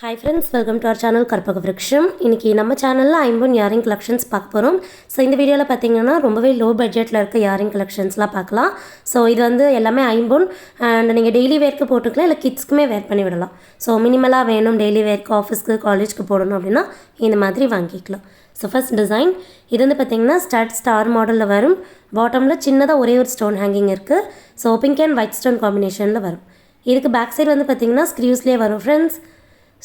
Hi friends, welcome to our channel கற்பக விருட்சம். இன்னைக்கு நம்ம சேனல்ல ஐம்பொன் இயரிங் கலெக்ஷன்ஸ் பார்க்க போறோம். ஸோ இந்த வீடியோல பார்த்தீங்கன்னா ரொம்பவே லோ பட்ஜெட்ல இருக்க இயரிங் கலெக்ஷன்ஸ்லாம் பார்க்கலாம். ஸோ இது வந்து எல்லாமே ஐம்பொன் அண்ட் நீங்கள் டெய்லி வேர்க்கு போட்டுக்கலாம் இல்லை கிட்ஸ்க்குமே வேர் பண்ணி விடலாம். ஸோ மினிமலாக வேணும் டெய்லி வேர்க்கு ஆஃபீஸ்க்கு காலேஜ்க்கு போடணும் அப்படின்னா இந்த மாதிரி வாங்கிக்கலாம். ஸோ ஃபர்ஸ்ட் டிசைன் இது வந்து பார்த்தீங்கன்னா ஸ்டார் மாடலில் வரும். பாட்டமில் சின்னதாக ஒரே ஒரு ஸ்டோன் ஹேங்கிங் இருக்குது. So pink and white stone காம்பினேஷனில் வரும். இதுக்கு பேக் சைடு வந்து பார்த்தீங்கன்னா ஸ்க்ரீவ்ஸ்லேயே வரும் ஃப்ரெண்ட்ஸ்.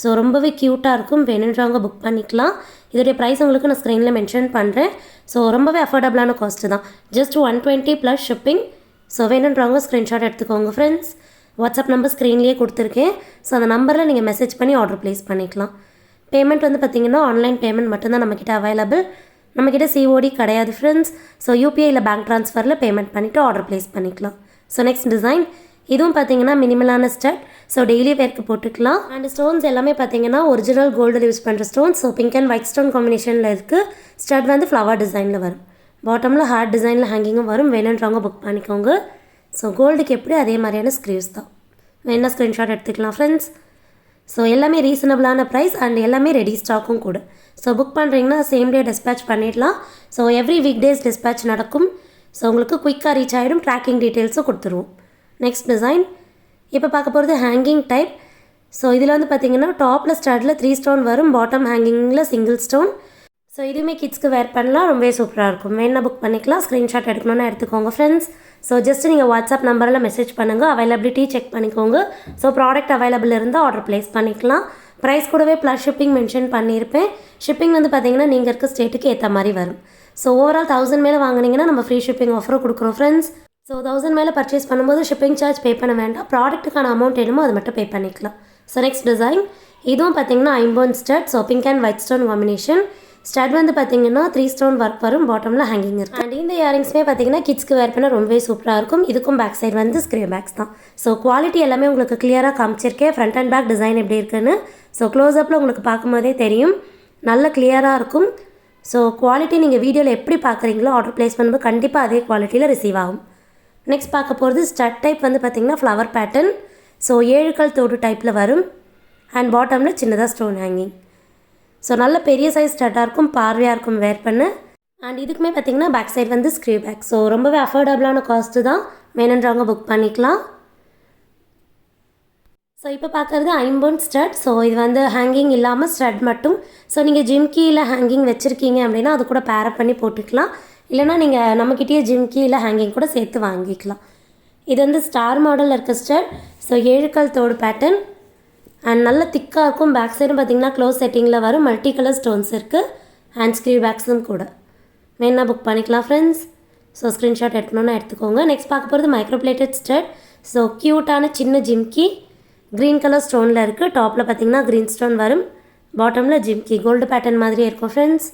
ஸோ ரொம்பவே க்யூட்டாக இருக்கும், வேணுன்றவங்க புக் பண்ணிக்கலாம். இதோடைய ப்ரைஸ் உங்களுக்கு நான் ஸ்க்ரீனில் மென்ஷன் பண்ணுறேன். ஸோ ரொம்பவே அஃபோர்டபுளான காஸ்ட்டு தான், ஜஸ்ட் 120 ப்ளஸ் ஷிப்பிங். ஸோ வேணுன்றவங்க ஸ்க்ரீன்ஷாட் எடுத்துக்கோங்க ஃப்ரெண்ட்ஸ். வாட்ஸ்அப் நம்பர் ஸ்க்ரீன்லேயே கொடுத்துருக்கேன். ஸோ அந்த நம்பரில் நீங்கள் மெசேஜ் பண்ணி ஆர்டர் ப்ளேஸ் பண்ணிக்கலாம். பேமெண்ட் வந்து பார்த்திங்கன்னா ஆன்லைன் பேமெண்ட் மட்டும்தான் நம்மக்கிட்ட அவைலபிள். நம்மக்கிட்ட சிஓடி கிடையாது ஃப்ரெண்ட்ஸ். ஸோ யூபிஐ இல்லை பேங்க் ட்ரான்ஸ்ஃபரில் பேமெண்ட் பண்ணிவிட்டு ஆர்டர் ப்ளேஸ் பண்ணிக்கலாம். ஸோ நெக்ஸ்ட் டிசைன் இதுவும் பார்த்தீங்கன்னா மினிமலான ஸ்டட். ஸோ டெய்லி வேர்க்கு போட்டுக்கலாம். அண்ட் ஸ்டோன்ஸ் எல்லாமே பார்த்தீங்கன்னா ஒரிஜினல் கோல்டில் யூஸ் பண்ணுற stones. So pink and white stone காம்பினேஷனில் இருக்குது. ஸ்டட் வந்து ஃப்ளவர் டிசைனில் வரும். பாட்டமில் ஹார்ட் டிசைனில் ஹேங்கிங்கும் வரும். வேணுன்றவங்க புக் பண்ணிக்கோங்க. ஸோ கோல்டுக்கு எப்படி அதே மாதிரியான ஸ்க்ரீவ்ஸ் தான். வேணா ஸ்க்ரீன்ஷாட் எடுத்துக்கலாம் ஃப்ரெண்ட்ஸ். ஸோ எல்லாமே ரீசனபிளான ப்ரைஸ் அண்ட் எல்லாமே ரெடி ஸ்டாக்கும் கூட. ஸோ புக் பண்ணுறீங்கன்னா சேம் டே டிஸ்பேச் பண்ணிடலாம். So every week days dispatch நடக்கும். ஸோ உங்களுக்கு குயிக்காக ரீச் ஆகிடும். ட்ராக்கிங் டீட்டெயில்ஸும் கொடுத்துருவோம். நெக்ஸ்ட் டிசைன் இப்போ பார்க்க போகிறது ஹேங்கிங் டைப். ஸோ இதில் வந்து பார்த்திங்கன்னா டாப்பில் ஸ்டார்டில் 3 ஸ்டோன் வரும். பாட்டம் ஹேங்கிங்கில் சிங்கிள் ஸ்டோன். ஸோ இதுவுமே கிட்ஸ்க்கு வேர் பண்ணலாம், ரொம்பவே சூப்பராக இருக்கும். வேணா புக் பண்ணிக்கலாம். ஸ்க்ரீன்ஷாட் எடுக்கணும்னா எடுத்துக்கோங்க ஃப்ரெண்ட்ஸ். ஸோ ஜஸ்ட் நீங்கள் வாட்ஸ்அப் நம்பரில் மெசேஜ் பண்ணுங்கள், அவைலபிலிட்டி செக் பண்ணிக்கோங்க. ஸோ ப்ராடக்ட் அவைலபிள் இருந்தால் ஆர்டர் ப்ளேஸ் பண்ணிக்கலாம். ப்ரைஸ் கூடவே ப்ளஸ் ஷிப்பிங் மென்ஷன் பண்ணியிருப்பேன். ஷிப்பிங் வந்து பார்த்திங்கன்னா நீங்கள் இருக்க ஸ்டேட்டுக்கு ஏற்ற மாதிரி வரும். ஸோ ஓவரால் 1000 மேலே வாங்கினீங்கன்னா நம்ம ஃப்ரீ ஷிப்பிங் ஆஃபரும் கொடுக்குறோம் ஃப்ரெண்ட்ஸ். ஸோ 1000 மேலே பர்ச்சேஸ் பண்ணும்போது ஷிப்பிங் சார்ஜ் பே பண்ண வேண்டாம். ப்ராடக்ட்டுக்கான அமௌண்ட் என்னமோ அது மட்டும் பே பண்ணிக்கலாம். ஸோ நெக்ஸ்ட் டிசைன் இதுவும் பார்த்தீங்கன்னா ஐம்பொன் stud. So pink and white stone combination. Stud வந்து பார்த்தீங்கன்னா 3 ஸ்டோன் ஒர்க் வரும். பாட்டமில் ஹேங்கிங் இருக்குது. அண்ட் இந்த இயரிங்ஸுமே பார்த்தீங்கன்னா கிட்ஸ்க்கு வேர் பண்ண ரொம்பவே சூப்பராக இருக்கும். இதுக்கும் பேக் சைடு வந்து ஸ்க்ரீவ் பேக்ஸ் தான். ஸோ குவாலிட்டி எல்லாமே உங்களுக்கு கிளியராக காமிச்சிருக்கேன். ஃப்ரண்ட் அண்ட் பேக் டிசைன் எப்படி இருக்குன்னு. ஸோ க்ளோஸ்அப்பில் உங்களுக்கு பார்க்கும்போதே தெரியும், நல்ல கிளியராக இருக்கும். ஸோ குவாலிட்டி நீங்கள் வீடியோவில் எப்படி பார்க்குறீங்களோ ஆர்டர் ப்ளேஸ் பண்ணும்போது கண்டிப்பாக அதே குவாலிட்டியில் ரிசீவ் ஆகும். நெக்ஸ்ட் பார்க்க போகிறது ஸ்டட் டைப் வந்து பார்த்திங்கன்னா ஃப்ளவர் பேட்டர்ன். ஸோ 7 கல் தோடு டைப்பில் வரும். அண்ட் பாட்டமில் சின்னதாக ஸ்டோன் ஹேங்கிங். ஸோ நல்ல பெரிய சைஸ் ஸ்டட்டாக இருக்கும், பார்வையாக இருக்கும் வேர் பண்ண. அண்ட் இதுக்குமே பார்த்திங்கன்னா பேக் சைடு வந்து ஸ்க்ரீவ் பேக். ஸோ ரொம்பவே அஃபோர்டபுளான காஸ்ட்டு தான், வேணுன்றவங்க புக் பண்ணிக்கலாம். ஸோ இப்போ பார்க்குறது ஐம்பொன் ஸ்டட். ஸோ இது வந்து ஹேங்கிங் இல்லாமல் ஸ்டட் மட்டும். ஸோ நீங்கள் ஜிம்கியில் ஹேங்கிங் வச்சுருக்கீங்க அப்படின்னா அது கூட பேரப் பண்ணி போட்டுக்கலாம். இல்லைனா நீங்கள் நம்மக்கிட்டேயே ஜிம்கி இல்லை ஹேங்கிங் கூட சேர்த்து வாங்கிக்கலாம். இது வந்து ஸ்டார் மாடலில் இருக்க ஸ்டட். ஸோ 7 கல் தோடு பேட்டர்ன் அண்ட் நல்ல திக்காக இருக்கும். பேக் சைடும் பார்த்திங்கன்னா க்ளோஸ் செட்டிங்கில் வரும். மல்டி கலர் ஸ்டோன்ஸ் இருக்குது. ஹேண்ட் ஸ்க்ரீவ் பேக்ஸும் கூட. வேணா புக் பண்ணிக்கலாம் ஃப்ரெண்ட்ஸ். ஸோ ஸ்க்ரீன்ஷாட் எடுக்கணும்னா எடுத்துக்கோங்க. நெக்ஸ்ட் பார்க்க போகிறது மைக்ரோப்ளேட்டட் ஸ்டட். ஸோ க்யூட்டான சின்ன ஜிம்கி க்ரீன் கலர் ஸ்டோனில் இருக்குது. டாப்பில் பார்த்திங்கன்னா க்ரீன் ஸ்டோன் வரும். பாட்டமில் ஜிம்கி கோல்டு பேட்டர்ன் மாதிரியே இருக்கும் ஃப்ரெண்ட்ஸ்.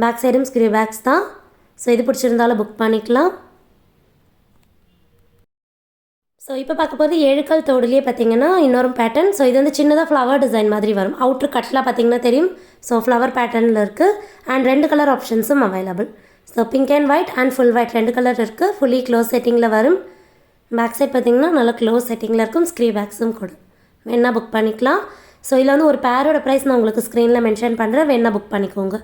பேக் சைடும் ஸ்க்ரீவ் பேக்ஸ் தான். ஸோ இது பிடிச்சிருந்தாலும் புக் பண்ணிக்கலாம். ஸோ இப்போ பார்க்க போகிறது 7 கல் தோடுலேயே பார்த்திங்கன்னா இன்னொரு பேட்டர்ன். ஸோ இது வந்து சின்னதாக ஃப்ளவர் டிசைன் மாதிரி வரும். அவுட்ரு கட்லாம் பார்த்திங்கன்னா தெரியும். ஸோ ஃப்ளவர் பேட்டர்னில் இருக்குது. அண்ட் 2 கலர் ஆப்ஷன்ஸும் available. So pink and white and full white 2 colour இருக்குது. ஃபுல்லி க்ளோஸ் செட்டிங்கில் வரும். பேக் சைட் பார்த்திங்கன்னா நல்லா க்ளோஸ் செட்டிங்கில் இருக்கும். ஸ்க்ரீவ் பேக்ஸும் கூட. வேணா புக் பண்ணிக்கலாம். ஸோ இதில் வந்து ஒரு பேரோட ப்ரைஸ் நான் உங்களுக்கு ஸ்க்ரீனில் மென்ஷன் பண்ணுறேன். வேணா புக் பண்ணிக்கோங்க.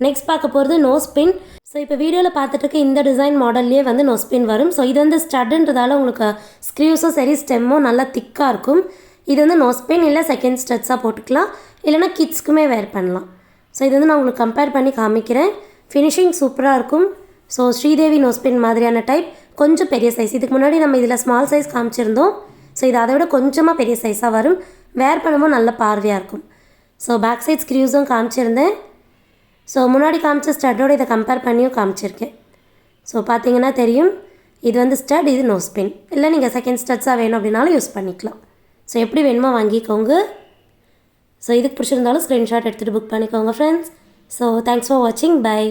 நெக்ஸ்ட் பார்க்க போகிறது நோ ஸ்பின். ஸோ இப்போ வீடியோவில் பார்த்துட்டு இருக்க இந்த டிசைன் மாடல்லே வந்து நோ ஸ்பின் வரும். ஸோ இது வந்து ஸ்டட்ன்றதால உங்களுக்கு ஸ்க்ரீவ்ஸும் சரி ஸ்டெம்மும் நல்லா திக்காக இருக்கும். இது வந்து நோ ஸ்பின் இல்லை செகண்ட் ஸ்டட்ஸாக போட்டுக்கலாம். இல்லைனா கிட்ஸ்க்குமே வேர் பண்ணலாம். ஸோ இது வந்து நான் உங்களுக்கு கம்பேர் பண்ணி காமிக்கிறேன். ஃபினிஷிங் சூப்பராக இருக்கும். ஸோ ஸ்ரீதேவி நோ ஸ்பின் மாதிரியான டைப், கொஞ்சம் பெரிய சைஸ். இதுக்கு முன்னாடி நம்ம இதில் ஸ்மால் சைஸ் காமிச்சிருந்தோம். ஸோ இது அதை விட கொஞ்சமாக பெரிய சைஸாக வரும். வேர் பண்ணும்போது நல்ல பார்வையாக இருக்கும். ஸோ பேக் சைட் ஸ்க்ரீவ்ஸும் காமிச்சிருந்தேன். ஸோ முன்னாடி காமிச்ச ஸ்டட்டோடு இதை கம்பேர் பண்ணியும் காமிச்சிருக்கேன். ஸோ பார்த்தீங்கன்னா தெரியும், இது வந்து ஸ்டட், இது நோ ஸ்பின். இல்லை நீங்கள் செகண்ட் ஸ்டட்ஸாக வேணும் அப்படின்னாலும் யூஸ் பண்ணிக்கலாம். ஸோ எப்படி வேணுமோ வாங்கிக்கோங்க. ஸோ இதுக்கு பிடிச்சிருந்தாலும் ஸ்க்ரீன்ஷாட் எடுத்துகிட்டு புக் பண்ணிக்கோங்க ஃப்ரெண்ட்ஸ். ஸோ தேங்க்ஸ் ஃபார் வாட்சிங். பை.